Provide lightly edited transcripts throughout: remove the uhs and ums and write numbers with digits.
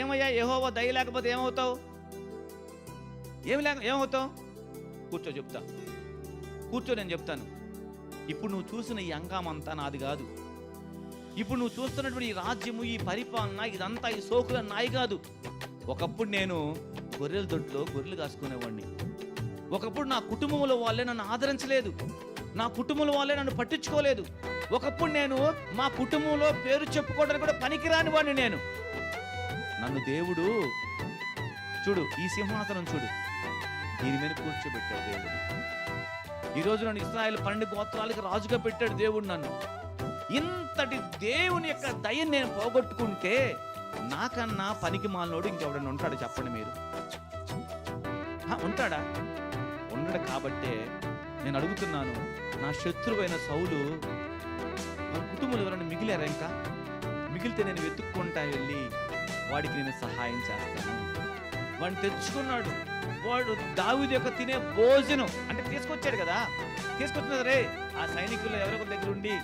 ఏమయ్యా యెహోవా దయ లేకపోతే ఏమవుతావు? ఏమవుతావు? కూర్చో చెప్తా, కూర్చో, నేను చెప్తాను. ఇప్పుడు నువ్వు చూసిన ఈ అంగమంతా నాది కాదు. ఇప్పుడు నువ్వు చూస్తున్నటువంటి ఈ రాజ్యము, ఈ పరిపాలన, ఇదంతా ఈ సోకుల నాయి కాదు. ఒకప్పుడు నేను గొర్రెల దొడ్లో గొర్రెలు కాసుకునేవాడిని. ఒకప్పుడు నా కుటుంబంలో వాళ్ళే నన్ను ఆదరించలేదు, నా కుటుంబంలో వాళ్ళే నన్ను పట్టించుకోలేదు. ఒకప్పుడు నేను మా కుటుంబంలో పేరు చెప్పుకోవడానికి కూడా పనికిరాని వాడిని నేను. నన్ను దేవుడు చూడు, ఈ సింహాసనం చూడు, దీని మీద కూర్చోబెట్టాడు దేవుడు. ఈరోజు నన్ను ఇశ్రాయేలు 12 గోత్రాలకి రాజుగా పెట్టాడు దేవుడు నన్ను. ఇంతటి దేవుని యొక్క దయని నేను పోగొట్టుకుంటే నాకన్నా పనికి మాలినోడు ఇంకెవడన్నా ఉంటాడు చెప్పండి మీరు? ఉంటాడా? ఉండడు. కాబట్టే నేను అడుగుతున్నాను, నా శత్రువైన సౌలు మన కుటుంబంలో ఎవరైనా మిగిలారా? ఇంకా మిగిలితే నేను వెతుక్కుంటా వెళ్ళి వాడికి నేను సహాయం చేస్తాను. వాడిని తెచ్చుకున్నాడు. వాడు దావీదు యొక్క తినే భోజనం అంటే తీసుకొచ్చాడు కదా, తీసుకొచ్చిన రే ఆ సైనికులు ఎవరొకరి దగ్గర ఉండి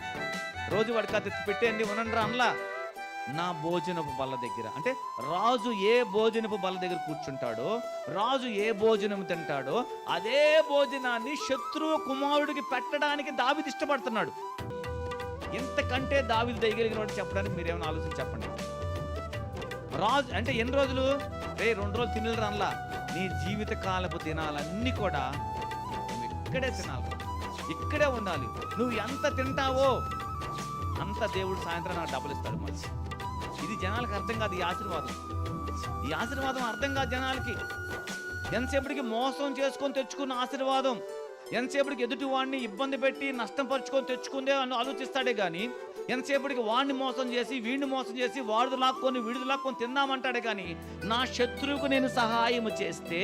రోజు వాడికి అది పెట్టేయండి ఉనండ్రా అనలా. నా భోజనపు బల్ల దగ్గర, అంటే రాజు ఏ భోజనపు బల్ల దగ్గర కూర్చుంటాడో, రాజు ఏ భోజనం తింటాడో అదే భోజనాన్ని శత్రువు కుమారుడికి పెట్టడానికి దావీదు ఇష్టపడుతున్నాడు. ఇంతకంటే దావీదు దయగలిగిన వాడు చెప్పడానికి మీరేమైనా ఆలోచన చెప్పండి. రాజు అంటే ఎన్ని రోజులు? 2 రోజులు తినలు రన్లా. నీ జీవిత కాలపు దినాలన్నీ కూడా నువ్వు ఇక్కడే తినాలి, ఇక్కడే ఉండాలి. నువ్వు ఎంత తింటావో అంత దేవుడు సాయంత్రం నాకు డబ్బులు ఇస్తాడు. మరి ఇది జనాలకు అర్థం కాదు. ఈ ఆశీర్వాదం అర్థం కాదు జనాలకి. ఎంతసేపటికి మోసం చేసుకొని తెచ్చుకున్న ఆశీర్వాదం, ఎంతసేపటికి ఎదుటి వాడిని ఇబ్బంది పెట్టి నష్టం పరుచుకొని తెచ్చుకుందే అని ఆలోచిస్తాడే కానీ, ఎంతసేపటికి వాడిని మోసం చేసి వీడిని మోసం చేసి వాడిది లాక్కొని వీడిది లాక్కొని తిందామంటాడే కానీ, నా శత్రువుకు నేను సహాయం చేస్తే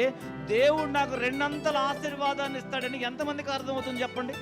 దేవుడు నాకు 2 అంతల ఆశీర్వాదాన్ని ఇస్తాడని ఎంతమందికి అర్థమవుతుంది చెప్పండి?